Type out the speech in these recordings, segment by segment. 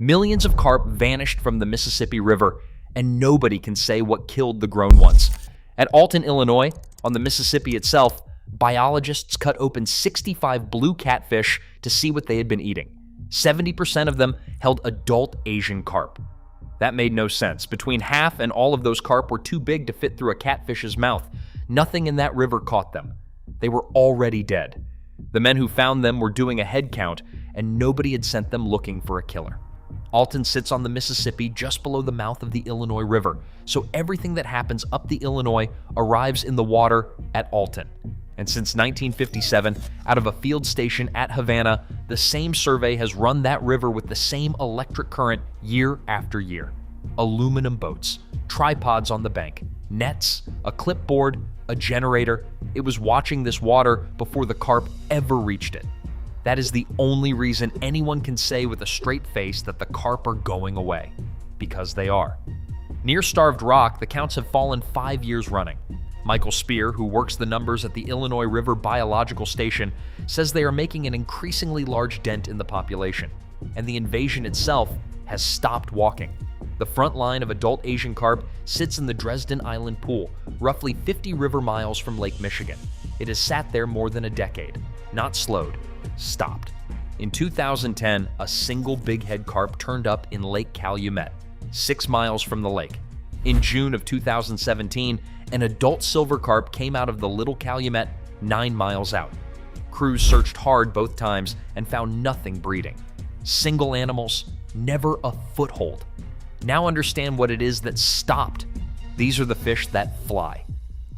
Millions of carp vanished from the Mississippi River, and nobody can say what killed the grown ones. At Alton, Illinois, on the Mississippi itself, biologists cut open 65 blue catfish to see what they had been eating. 70% of them held adult Asian carp. That made no sense. Between half and all of those carp were too big to fit through a catfish's mouth. Nothing in that river caught them. They were already dead. The men who found them were doing a head count, and nobody had sent them looking for a killer. Alton sits on the Mississippi just below the mouth of the Illinois River, so everything that happens up the Illinois arrives in the water at Alton. And since 1957, out of a field station at Havana, the same survey has run that river with the same electric current year after year. Aluminum boats, tripods on the bank, nets, a clipboard, a generator. It was watching this water before the carp ever reached it. That is the only reason anyone can say with a straight face that the carp are going away. Because they are. Near Starved Rock, the counts have fallen 5 years running. Michael Spear, who works the numbers at the Illinois River Biological Station, says they are making an increasingly large dent in the population, and the invasion itself has stopped walking. The front line of adult Asian carp sits in the Dresden Island Pool, roughly 50 river miles from Lake Michigan. It has sat there more than a decade, not slowed, stopped. In 2010, a single bighead carp turned up in Lake Calumet, 6 miles from the lake. In June of 2017, an adult silver carp came out of the Little Calumet 9 miles out. Crews searched hard both times and found nothing breeding. Single animals, never a foothold. Now understand what it is that stopped. These are the fish that fly.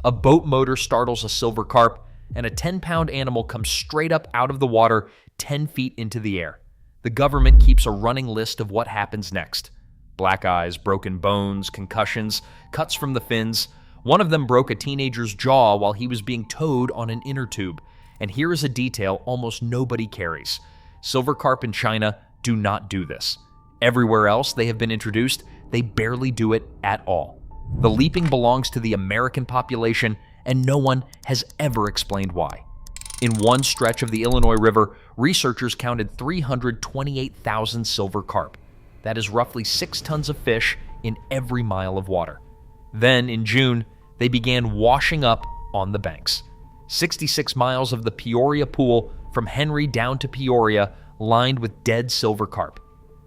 A boat motor startles a silver carp, and a 10-pound animal comes straight up out of the water 10 feet into the air. The government keeps a running list of what happens next. Black eyes, broken bones, concussions, cuts from the fins. One of them broke a teenager's jaw while he was being towed on an inner tube. And here is a detail almost nobody carries. Silver carp in China do not do this. Everywhere else they have been introduced, they barely do it at all. The leaping belongs to the American population, and no one has ever explained why. In one stretch of the Illinois River, researchers counted 328,000 silver carp. That is roughly 6 tons of fish in every mile of water. Then, in June, they began washing up on the banks. 66 miles of the Peoria Pool from Henry down to Peoria lined with dead silver carp.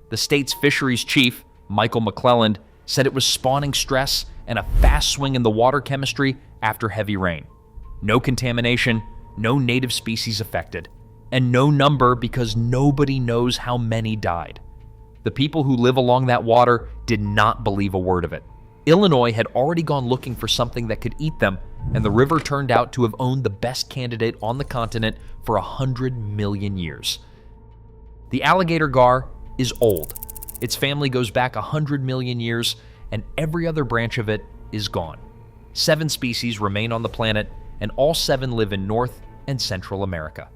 The state's fisheries chief, Michael McClelland, said it was spawning stress and a fast swing in the water chemistry after heavy rain. No contamination, no native species affected, and no number because nobody knows how many died. The people who live along that water did not believe a word of it. Illinois had already gone looking for something that could eat them, and the river turned out to have owned the best candidate on the continent for 100 million years. The alligator gar is old. Its family goes back 100 million years, and every other branch of it is gone. 7 species remain on the planet, and all 7 live in North and Central America.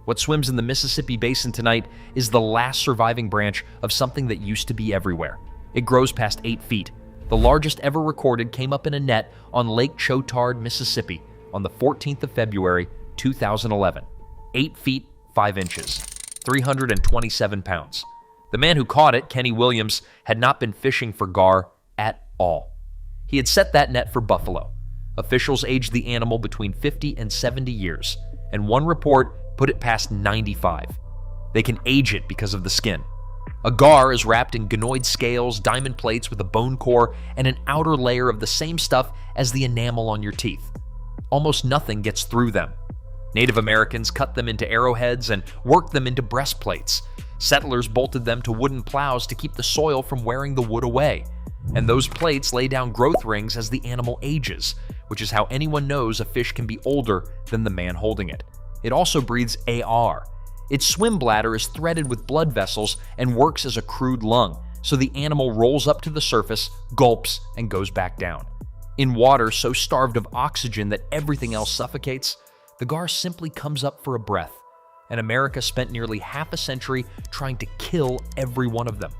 What swims in the Mississippi Basin tonight is the last surviving branch of something that used to be everywhere. It grows past 8 feet. The largest ever recorded came up in a net on Lake Chotard, Mississippi, on the 14th of February, 2011. 8 feet, 5 inches, 327 pounds. The man who caught it, Kenny Williams, had not been fishing for gar at all. He had set that net for buffalo. Officials aged the animal between 50 and 70 years, and one report put it past 95. They can age it because of the skin. A gar is wrapped in gonoid scales, diamond plates with a bone core, and an outer layer of the same stuff as the enamel on your teeth. Almost nothing gets through them. Native Americans cut them into arrowheads and worked them into breastplates. Settlers bolted them to wooden plows to keep the soil from wearing the wood away. And those plates lay down growth rings as the animal ages, which is how anyone knows a fish can be older than the man holding it. It also breathes AR. Its swim bladder is threaded with blood vessels and works as a crude lung, so the animal rolls up to the surface, gulps, and goes back down. In water so starved of oxygen that everything else suffocates, the gar simply comes up for a breath, and America spent nearly half a century trying to kill every one of them.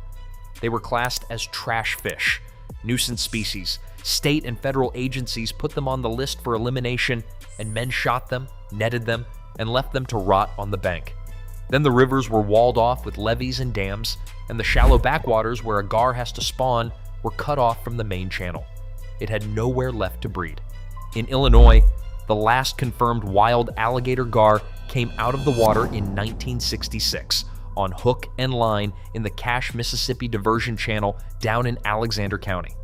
They were classed as trash fish, nuisance species. State and federal agencies put them on the list for elimination, and men shot them, netted them, and left them to rot on the bank. Then the rivers were walled off with levees and dams, and the shallow backwaters where a gar has to spawn were cut off from the main channel. It had nowhere left to breed. In Illinois, the last confirmed wild alligator gar came out of the water in 1966 on hook and line in the Cache, Mississippi diversion channel down in Alexander County.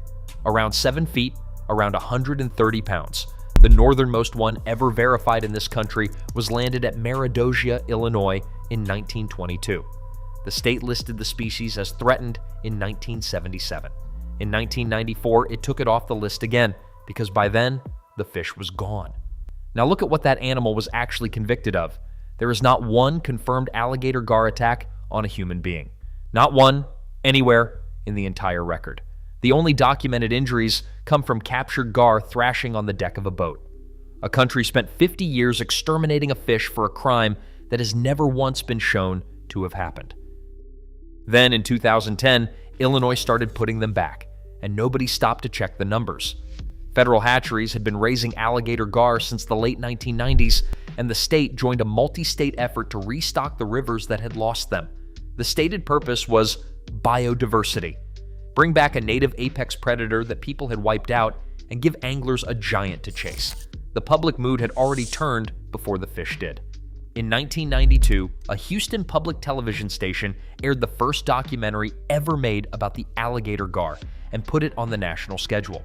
Around 7 feet, around 130 pounds. The northernmost one ever verified in this country was landed at Maradosia, Illinois in 1922. The state listed the species as threatened in 1977. In 1994, it took it off the list again because by then, the fish was gone. Now look at what that animal was actually convicted of. There is not one confirmed alligator gar attack on a human being. Not one, anywhere in the entire record. The only documented injuries come from captured gar thrashing on the deck of a boat. A country spent 50 years exterminating a fish for a crime that has never once been shown to have happened. Then in 2010, Illinois started putting them back, and nobody stopped to check the numbers. Federal hatcheries had been raising alligator gar since the late 1990s, and the state joined a multi-state effort to restock the rivers that had lost them. The stated purpose was biodiversity. Bring back a native apex predator that people had wiped out, and give anglers a giant to chase. The public mood had already turned before the fish did. In 1992, a Houston public television station aired the first documentary ever made about the alligator gar and put it on the national schedule.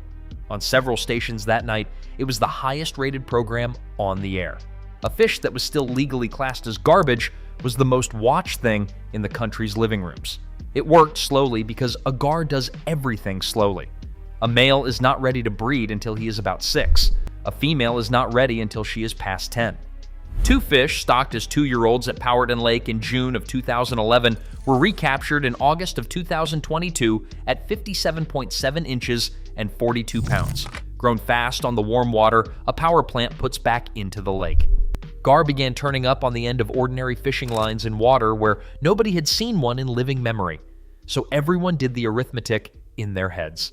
On several stations that night, it was the highest-rated program on the air. A fish that was still legally classed as garbage was the most watched thing in the country's living rooms. It worked slowly because a gar does everything slowly. A male is not ready to breed until he is about 6. A female is not ready until she is past 10. 2 fish stocked as 2-year-olds at Powhatan Lake in June of 2011 were recaptured in August of 2022 at 57.7 inches and 42 pounds. Grown fast on the warm water, a power plant puts back into the lake. Gar began turning up on the end of ordinary fishing lines in water where nobody had seen one in living memory. So everyone did the arithmetic in their heads.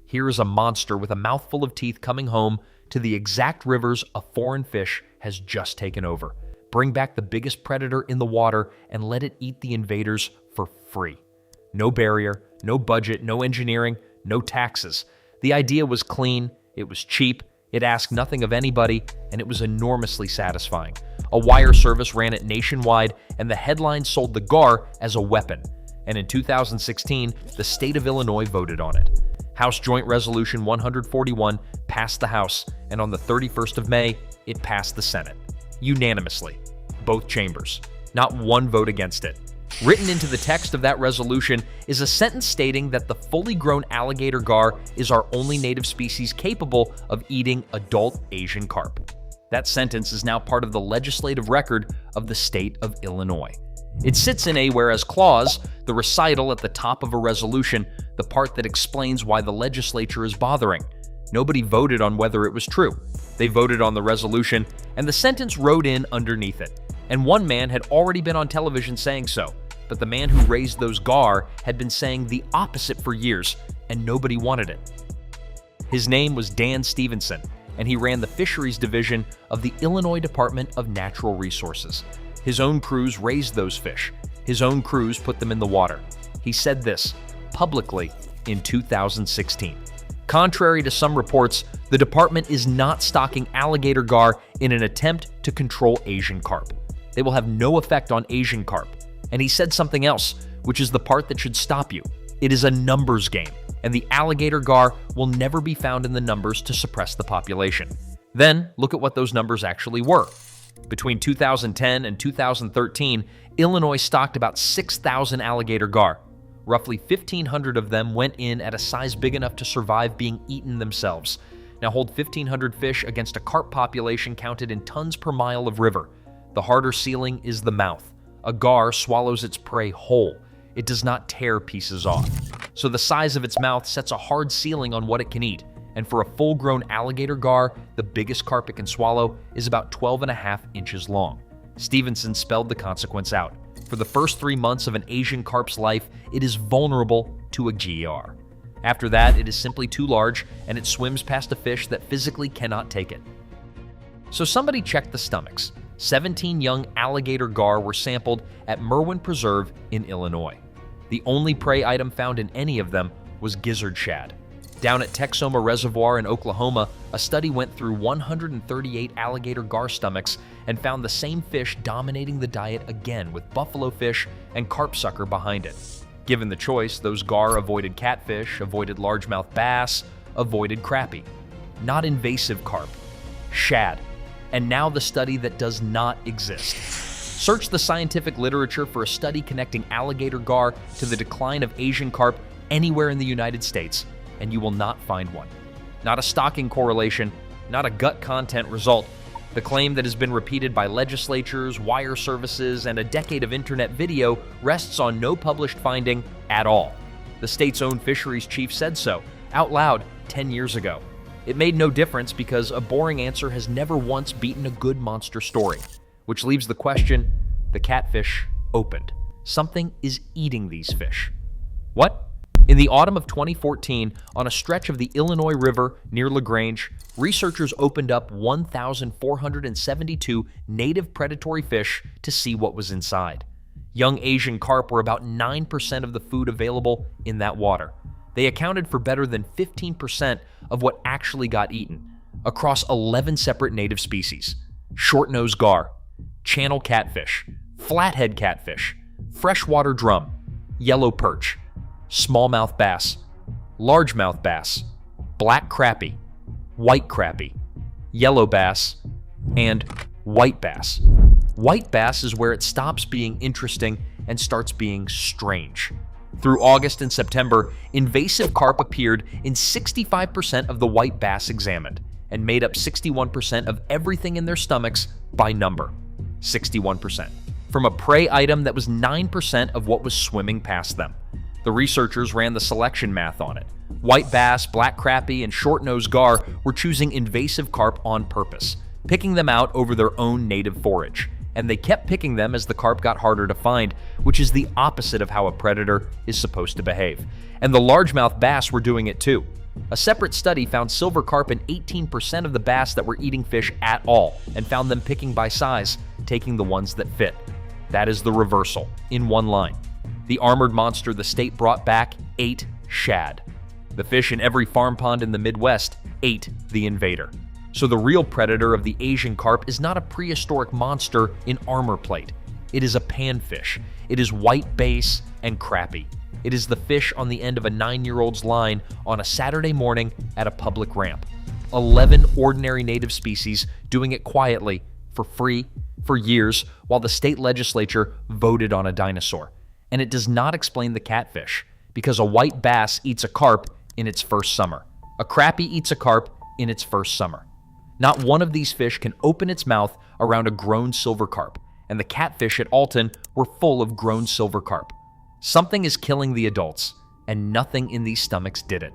Here is a monster with a mouthful of teeth coming home to the exact rivers a foreign fish has just taken over. Bring back the biggest predator in the water and let it eat the invaders for free. No barrier, no budget, no engineering, no taxes. The idea was clean, it was cheap, it asked nothing of anybody, and it was enormously satisfying. A wire service ran it nationwide, and the headline sold the gar as a weapon. And in 2016, the state of Illinois voted on it. House Joint Resolution 141 passed the House, and on the 31st of May, it passed the Senate. Unanimously. Both chambers. Not one vote against it. Written into the text of that resolution is a sentence stating that the fully grown alligator gar is our only native species capable of eating adult Asian carp. That sentence is now part of the legislative record of the state of Illinois. It sits in a whereas clause, the recital at the top of a resolution, the part that explains why the legislature is bothering. Nobody voted on whether it was true. They voted on the resolution, and the sentence wrote in underneath it. And one man had already been on television saying so, but the man who raised those gar had been saying the opposite for years, and nobody wanted it. His name was Dan Stevenson, and he ran the fisheries division of the Illinois Department of Natural Resources. His own crews raised those fish. His own crews put them in the water. He said this publicly in 2016. Contrary to some reports, the department is not stocking alligator gar in an attempt to control Asian carp. They will have no effect on Asian carp. And he said something else, which is the part that should stop you. It is a numbers game, and the alligator gar will never be found in the numbers to suppress the population. Then, look at what those numbers actually were. Between 2010 and 2013, Illinois stocked about 6,000 alligator gar. Roughly 1,500 of them went in at a size big enough to survive being eaten themselves. Now hold 1,500 fish against a carp population counted in tons per mile of river. The harder ceiling is the mouth. A gar swallows its prey whole. It does not tear pieces off. So the size of its mouth sets a hard ceiling on what it can eat. And for a full-grown alligator gar, the biggest carp it can swallow is about 12.5 inches long. Stevenson spelled the consequence out. For the first 3 months of an Asian carp's life, it is vulnerable to a GR. After that, it is simply too large, and it swims past a fish that physically cannot take it. So somebody checked the stomachs. 17 young alligator gar were sampled at Merwin Preserve in Illinois. The only prey item found in any of them was gizzard shad. Down at Texoma Reservoir in Oklahoma, a study went through 138 alligator gar stomachs and found the same fish dominating the diet again, with buffalo fish and carp sucker behind it. Given the choice, those gar avoided catfish, avoided largemouth bass, avoided crappie. Not invasive carp, shad. And now the study that does not exist. Search the scientific literature for a study connecting alligator gar to the decline of Asian carp anywhere in the United States, and you will not find one. Not a stocking correlation, not a gut content result. The claim that has been repeated by legislatures, wire services, and a decade of internet video rests on no published finding at all. The state's own fisheries chief said so, out loud, 10 years ago. It made no difference because a boring answer has never once beaten a good monster story, which leaves the question, the catfish opened. Something is eating these fish. What? In the autumn of 2014, on a stretch of the Illinois River near LaGrange, researchers opened up 1,472 native predatory fish to see what was inside. Young Asian carp were about 9% of the food available in that water. They accounted for better than 15% of what actually got eaten, across 11 separate native species: short-nosed gar, channel catfish, flathead catfish, freshwater drum, yellow perch, smallmouth bass, largemouth bass, black crappie, white crappie, yellow bass, and white bass. White bass is where it stops being interesting and starts being strange. Through August and September, invasive carp appeared in 65% of the white bass examined and made up 61% of everything in their stomachs by number. 61%. From a prey item that was 9% of what was swimming past them. The researchers ran the selection math on it. White bass, black crappie, and short-nosed gar were choosing invasive carp on purpose, picking them out over their own native forage. And they kept picking them as the carp got harder to find, which is the opposite of how a predator is supposed to behave. And the largemouth bass were doing it too. A separate study found silver carp in 18% of the bass that were eating fish at all, and found them picking by size, taking the ones that fit. That is the reversal, in one line. The armored monster the state brought back ate shad. The fish in every farm pond in the Midwest ate the invader. So the real predator of the Asian carp is not a prehistoric monster in armor plate. It is a panfish. It is white bass and crappie. It is the fish on the end of a 9-year-old's line on a Saturday morning at a public ramp. 11 ordinary native species doing it quietly, for free, for years, while the state legislature voted on a dinosaur. And it does not explain the catfish, because a white bass eats a carp in its first summer. A crappie eats a carp in its first summer. Not one of these fish can open its mouth around a grown silver carp, and the catfish at Alton were full of grown silver carp. Something is killing the adults, and nothing in these stomachs did it.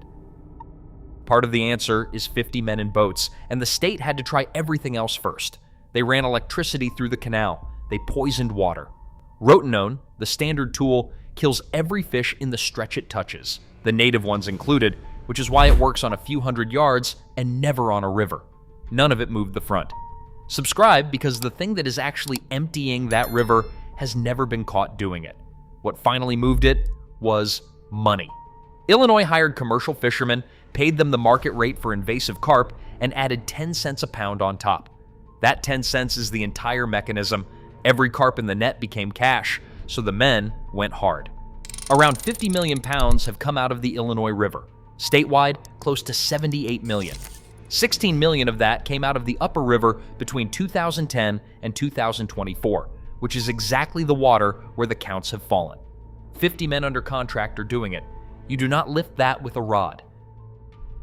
Part of the answer is 50 men in boats, and the state had to try everything else first. They ran electricity through the canal. They poisoned water. Rotenone, the standard tool, kills every fish in the stretch it touches, the native ones included, which is why it works on a few hundred yards and never on a river. None of it moved the front. Subscribe because the thing that is actually emptying that river has never been caught doing it. What finally moved it was money. Illinois hired commercial fishermen, paid them the market rate for invasive carp, and added 10 cents a pound on top. That 10 cents is the entire mechanism. Every carp in the net became cash, so the men went hard. Around 50 million pounds have come out of the Illinois River. Statewide, close to 78 million. 16 million of that came out of the upper river between 2010 and 2024, which is exactly the water where the counts have fallen. 50 men under contract are doing it. You do not lift that with a rod.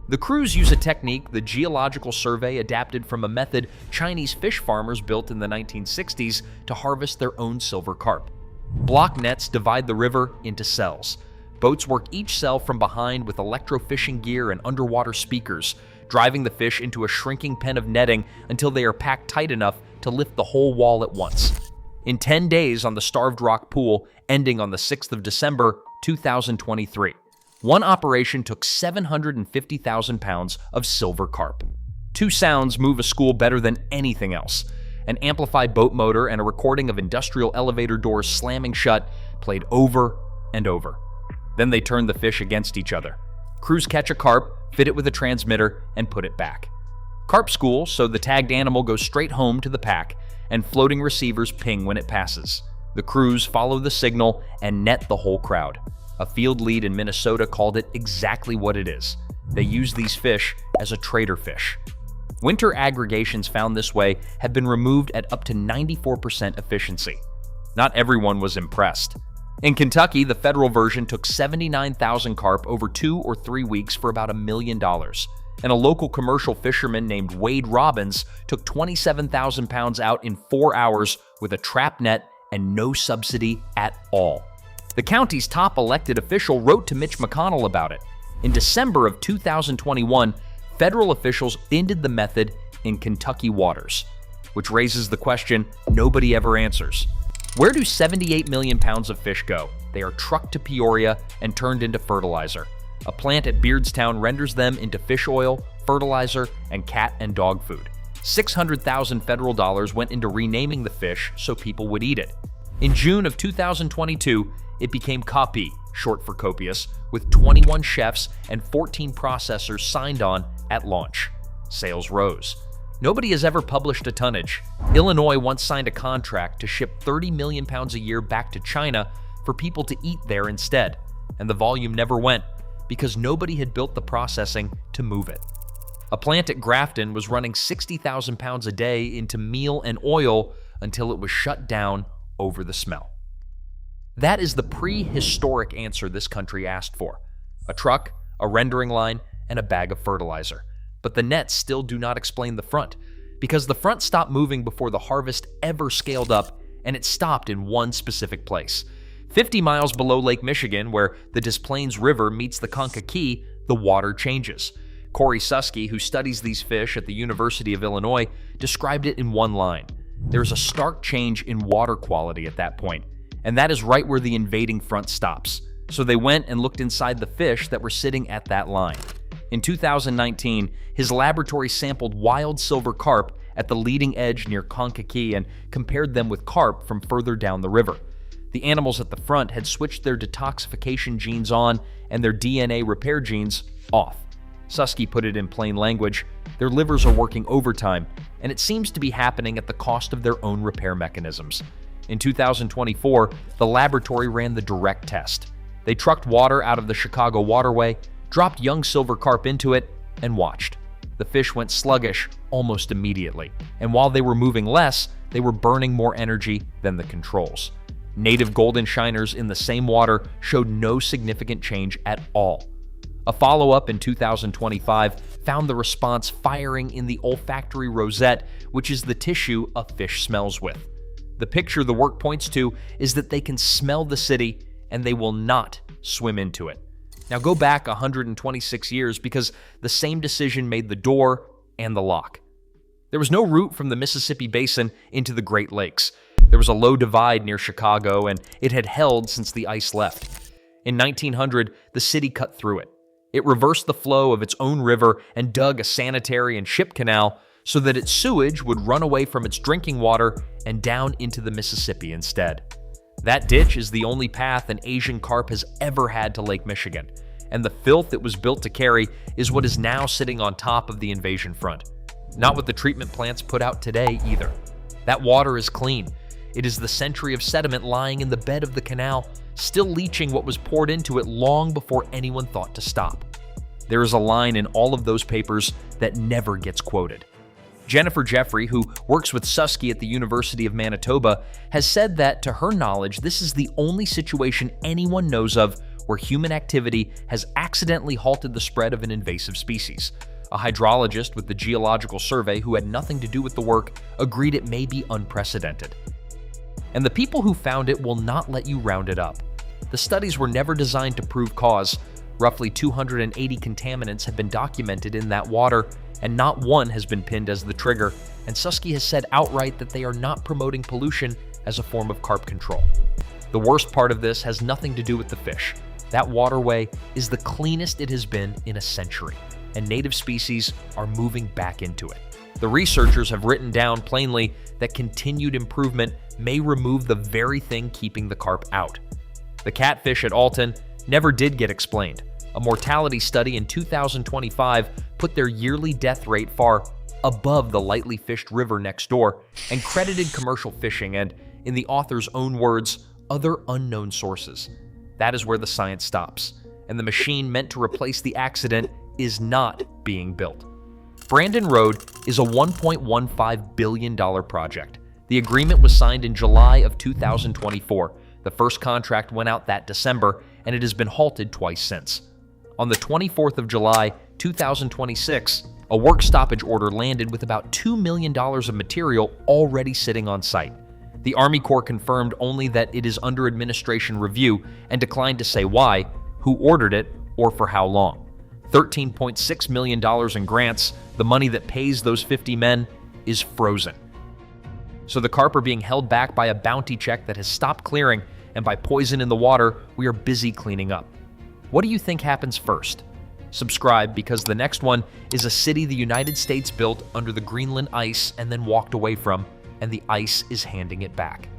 The crews use a technique the Geological Survey adapted from a method Chinese fish farmers built in the 1960s to harvest their own silver carp. Block nets divide the river into cells. Boats work each cell from behind with electrofishing gear and underwater speakers, driving the fish into a shrinking pen of netting until they are packed tight enough to lift the whole wall at once. In 10 days on the Starved Rock Pool, ending on the 6th of December, 2023. One operation took 750,000 pounds of silver carp. Two sounds move a school better than anything else. An amplified boat motor and a recording of industrial elevator doors slamming shut played over and over. Then they turned the fish against each other. Crews catch a carp, fit it with a transmitter, and put it back. Carp school, so the tagged animal goes straight home to the pack, and floating receivers ping when it passes. The crews follow the signal and net the whole crowd. A field lead in Minnesota called it exactly what it is. They use these fish as a trader fish. Winter aggregations found this way have been removed at up to 94% efficiency. Not everyone was impressed. In Kentucky, the federal version took 79,000 carp over 2 or 3 weeks for about $1 million. And a local commercial fisherman named Wade Robbins took 27,000 pounds out in 4 hours with a trap net and no subsidy at all. The county's top elected official wrote to Mitch McConnell about it. In December of 2021, federal officials ended the method in Kentucky waters, which raises the question nobody ever answers. Where do 78 million pounds of fish go? They are trucked to Peoria and turned into fertilizer. A plant at Beardstown renders them into fish oil, fertilizer, and cat and dog food. $600,000 federal dollars went into renaming the fish so people would eat it. In June of 2022, it became Carpi, short for copious, with 21 chefs and 14 processors signed on at launch. Sales rose. Nobody has ever published a tonnage. Illinois once signed a contract to ship 30 million pounds a year back to China for people to eat there instead, and the volume never went because nobody had built the processing to move it. A plant at Grafton was running 60,000 pounds a day into meal and oil until it was shut down over the smell. That is the prehistoric answer this country asked for. A truck, a rendering line, and a bag of fertilizer. But the nets still do not explain the front, because the front stopped moving before the harvest ever scaled up, and it stopped in one specific place. 50 miles below Lake Michigan, where the Des Plaines River meets the Kankakee, the water changes. Corey Susky, who studies these fish at the University of Illinois, described it in one line. There's a stark change in water quality at that point, and that is right where the invading front stops. So they went and looked inside the fish that were sitting at that line. In 2019, his laboratory sampled wild silver carp at the leading edge near Kankakee and compared them with carp from further down the river. The animals at the front had switched their detoxification genes on and their DNA repair genes off. Susky put it in plain language, their livers are working overtime, and it seems to be happening at the cost of their own repair mechanisms. In 2024, the laboratory ran the direct test. They trucked water out of the Chicago waterway, dropped young silver carp into it, and watched. The fish went sluggish almost immediately, and while they were moving less, they were burning more energy than the controls. Native golden shiners in the same water showed no significant change at all. A follow-up in 2025 found the response firing in the olfactory rosette, which is the tissue a fish smells with. The picture the work points to is that they can smell the city and they will not swim into it. Now go back 126 years because the same decision made the door and the lock. There was no route from the Mississippi Basin into the Great Lakes. There was a low divide near Chicago, and it had held since the ice left. In 1900, the city cut through it. It reversed the flow of its own river and dug a sanitary and ship canal so that its sewage would run away from its drinking water and down into the Mississippi instead. That ditch is the only path an Asian carp has ever had to Lake Michigan, and the filth it was built to carry is what is now sitting on top of the invasion front. Not what the treatment plants put out today either. That water is clean. It is the century of sediment lying in the bed of the canal, still leaching what was poured into it long before anyone thought to stop. There is a line in all of those papers that never gets quoted. Jennifer Jeffrey, who works with Susky at the University of Manitoba, has said that, to her knowledge, this is the only situation anyone knows of where human activity has accidentally halted the spread of an invasive species. A hydrologist with the Geological Survey, who had nothing to do with the work, agreed it may be unprecedented. And the people who found it will not let you round it up. The studies were never designed to prove cause. Roughly 280 contaminants have been documented in that water, and not one has been pinned as the trigger, and Susky has said outright that they are not promoting pollution as a form of carp control. The worst part of this has nothing to do with the fish. That waterway is the cleanest it has been in a century, and native species are moving back into it. The researchers have written down plainly that continued improvement may remove the very thing keeping the carp out. The catfish at Alton never did get explained. A mortality study in 2025 put their yearly death rate far above the lightly fished river next door and credited commercial fishing and, in the author's own words, other unknown sources. That is where the science stops, and the machine meant to replace the accident is not being built. Brandon Road is a $1.15 billion project. The agreement was signed in July of 2024. The first contract went out that December, and it has been halted twice since. On the 24th of July, 2026, a work stoppage order landed with about $2 million of material already sitting on site. The Army Corps confirmed only that it is under administration review and declined to say why, who ordered it, or for how long. $13.6 million in grants, the money that pays those 50 men, is frozen. So the carp are being held back by a bounty check that has stopped clearing, and by poison in the water we are busy cleaning up. What do you think happens first? Subscribe, because the next one is a city the United States built under the Greenland ice and then walked away from, and the ice is handing it back.